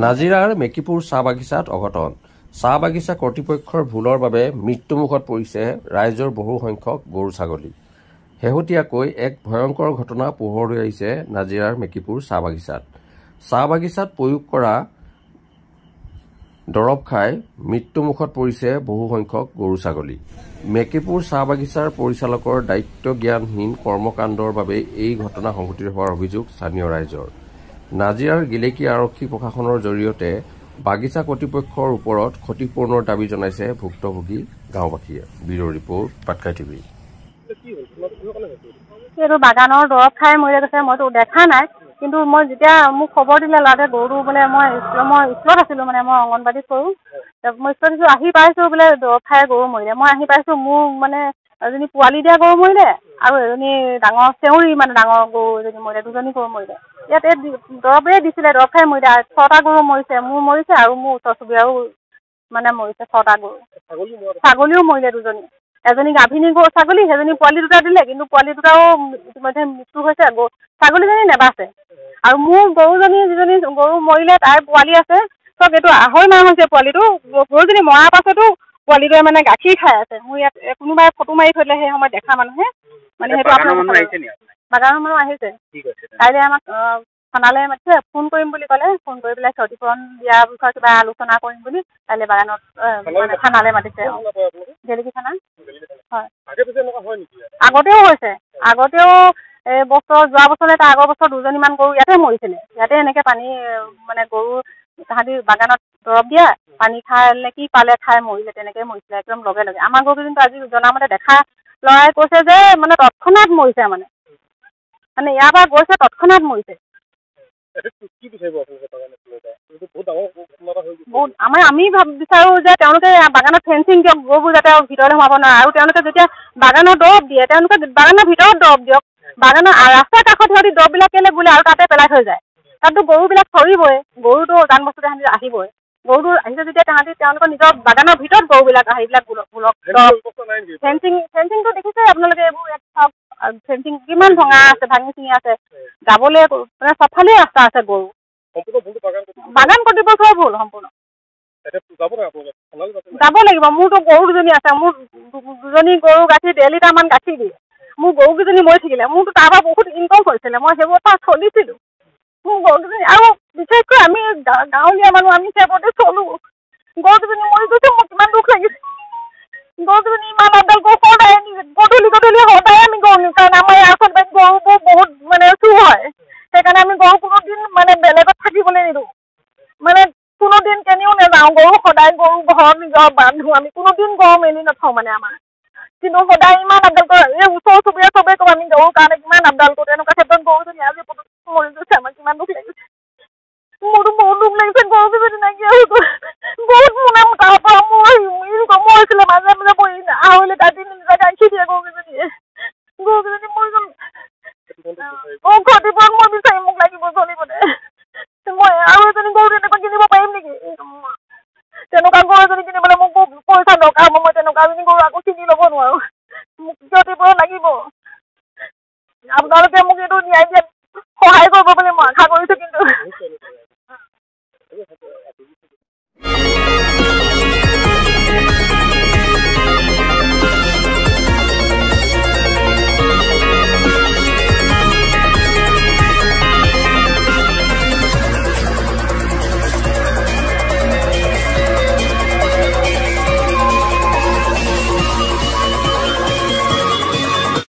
নাজিৰাৰ মেকিপুৰ চাহ বাগিচাত অঘটন। চাহ বাগিচা কৰ্তৃপক্ষৰ ভুলৰ বাবে মৃত্যুমুখত পৰিছে ৰাইজৰ বহু সংখ্যক গৰু ছাগলী। শেহতীয়াকৈ এক ভয়ংকৰ ঘটনা পোহৰলৈ আহিছে নাজিৰাৰ মেকিপুৰ চাহ বাগিচাত। চাহ বাগিচাত প্ৰয়োগ কৰা দৰৱ খাই মৃত্যুমুখত পৰিছে বহু সংখ্যক গৰু ছাগলী। মেকিপুৰ চাহ বাগিচাৰ পৰিচালকৰ দায়িত্ব জ্ঞানহীন কৰ্মকাণ্ডৰ বাবে এই ঘটনা সংঘটিত হোৱাৰ অভিযোগ স্থানীয় ৰাইজৰ। নাজিৰাৰ গিলেকী আৰক্ষী প্ৰশাসনৰ জৰিয়তে বাগিচা কৰ্তৃপক্ষৰ ওপৰত ক্ষতিপূৰণৰ দাবী জনাইছে ভুক্তভোগী গাঁওবাসীয়ে। Bureau report, Patkai TV. এইটো বাগানৰ দৰৱ খাই মৰি গৈছে, মইতো দেখা নাই, কিন্তু মই যেতিয়া মোক খবৰ দিলে ল'ৰাটোৱে গৰুটো বোলে মই স্কুলত আছিলোঁ, মানে মই অংগনবাড়ীত কৰোঁ, মই স্কুলত আহি পাইছোঁ বোলে দৰৱ খাই গৰু মৰিলে। মই আহি পাইছোঁ, মোৰ মানে এজনী পোৱালি দিয়া গৰু মৰিলে আৰু এজনী ডাঙৰ চেউৰী, মানে ডাঙৰ গৰু এজনী মৰিলে, দুজনী গৰু মৰিলে। ইয়াত এই দৰৱেই দিছিলে, দৰৱ খাই মৰিলে। 6টা গৰু মৰিছে, মোৰ মৰিছে আৰু মোৰ ওচৰ চুবুৰীয়াও মানে মৰিছে 6টা গৰু। ছাগলীও মৰিলে দুজনী, এজনী গাভিনী গৰু ছাগলী, সেইজনী পোৱালি দুটা দিলে, কিন্তু পোৱালি দুটাও ইতিমধ্যে মৃত্যু হৈছে। ছাগলীজনী নেবাচে আৰু মোৰ গৰুজনী যিজনী গৰু মৰিলে তাইৰ পোৱালি আছে, চব এইটো 2.5 মাহ হৈছে পোৱালিটো। গৰুজনী মৰাৰ পাছতো পোৱালিটোৱে মানে গাখীৰ খাই আছে। মোৰ ইয়াত কোনোবাই ফটো মাৰি থৈলে, সেই সময়ত দেখা মানুহে, মানে সেইটো বাগানৰ মানুহ আহিছে। কাইলৈ আমাক থানালৈ মাতিছে, ফোন কৰিম বুলি ক'লে। ফোন কৰি পেলাই ক্ষতিপূৰণ দিয়াৰ বিষয়ে কিবা আলোচনা কৰিম বুলি কাইলৈ বাগানত মানে থানালৈ মাতিছে। গেলেকী থানা। হয়, আগতেও হৈছে, আগতেও যোৱা বছৰলৈ তাৰ আগৰ বছৰ দুজনীমান গৰু ইয়াতে মৰিছিলে। ইয়াতে এনেকৈ পানী মানে গৰু তাহাঁতি বাগানত দৰৱ দিয়া পানী খালে কি পালে খাই মৰিলে, তেনেকৈ মৰিছিলে একদম লগে লগে। আমাৰ গৰুকেইজনীটো আজি জনামতে দেখা ল'ৰাই কৈছে যে মানে তৎক্ষণাত মৰিছে, মানে ইয়াৰ পৰা গৈছে তৎক্ষণাত মৰিছে। আমি বিচাৰোঁ যে তেওঁলোকে বাগানত ফেঞ্চিং দিয়ক, গৰুবোৰ যাতে ভিতৰলৈ সোমাব নোৱাৰে। আৰু তেওঁলোকে যেতিয়া বাগানৰ দৰৱ দিয়ে, তেওঁলোকে বাগানৰ ভিতৰত দৰৱ দিয়ক। বাগানৰ ৰাস্তাৰ কাষত সিহঁতি দৰৱবিলাক কেলৈ বোলে আৰু তাতে পেলাই থৈ যায়। তাততো গৰুবিলাক চৰিবই, গৰুটো জান বস্তু তাহাঁতি আহিবই। গৰুটো আহিছে যেতিয়া তেওঁলোকৰ নিজৰ বাগানৰ ভিতৰত গৰুবিলাক সেইবিলাক ফেঞ্চিংটো দেখিছে আপোনালোকে, এইবোৰ চাওক ফেঞ্চিং কিমান ভঙা আছে, ভাঙি চিঙি আছে। যাবলৈ মানে চবফালেই ৰাস্তা আছে গৰু। বাগান কৰ্তৃপক্ষৰ ভুল সম্পূৰ্ণ। যাব লাগিব, মোৰতো গৰু দুজনী আছে, মোৰ দুজনী গৰু গাখীৰ 1.5 লিটাৰমান গাখীৰ দিয়ে। মোৰ গৰুকেইজনী মৰি থাকিলে, মোৰতো তাৰ পৰা বহুত ইনকম হৈছিলে, মই সেইবোৰৰ পৰা চলিছিলোঁ। মোৰ গৰুকেইজনী আৰু বিশেষকৈ আমি গাঁৱলীয়া মানুহ, আমি সেইবোৰতে চলোঁ। গৰুকেইজনী মৰি গৈছে, মোৰ কিমান দুখ লাগিছে। গৰুকেইজনী ইমান আপডাল কৰোঁ, সদায় গধূলি সদায় আমি গৰু নিওঁ, কাৰণ আমাৰ আচলতে গৰুবোৰ বহুত মানে চুৰ হয়। সেইকাৰণে আমি গৰু কোনোদিন মানে বেলেগত থাকিবলৈ নিদিওঁ, মানে কোনোদিন কেনিও নাযাওঁ। গৰু সদায় গৰু ঘৰত নিজৰ বান্ধো, আমি কোনোদিন গৰু মেলি নথওঁ মানে আমাৰ। কিন্তু সদায় ইমান আপডাল কৰোঁ, এই ওচৰ চুবুৰীয়া চবেই কওঁ আমি গৰুৰ কাৰণে কিমান আপডাল কৰোঁ। তেনেকুৱা ক্ষেত্ৰত গৰুজনী আজি মৰি গৈছে, আমাৰ কিমান দুখ লাগিছে। মোৰতো বহুত দুখ লাগিছে, গৰুকেইজনী নাইকিয়া হৈ গ'ল। বহুত তাৰ পৰা মোৰ হৈছিলে, মাজে মাজে পৰি 2.5 লিটাৰ 3 লিটাৰ গাখীৰ দিয়ে গৰুকেইজনীয়ে। গৰুকেইজনী মৰি গ'ল। ক্ষতিপূৰণ মই বিচাৰিম, মোক লাগিব চলিবলৈ। মই আৰু এজনী গৰু তেনেকুৱা কিনিব পাৰিম নেকি? তেনেকুৱা গৰু এজনী কিনিবলৈ মোক পইচা দৰকাৰ হ'ব। মই তেনেকুৱা এজনী গৰু আকৌ কিনি ল'ব নোৱাৰোঁ, মোক ক্ষতিপূৰণ লাগিব। আপোনালোকে মোক এইটো ন্যায় দিয়াত সহায় কৰিব বুলি মই আশা কৰিছোঁ। কিন্তু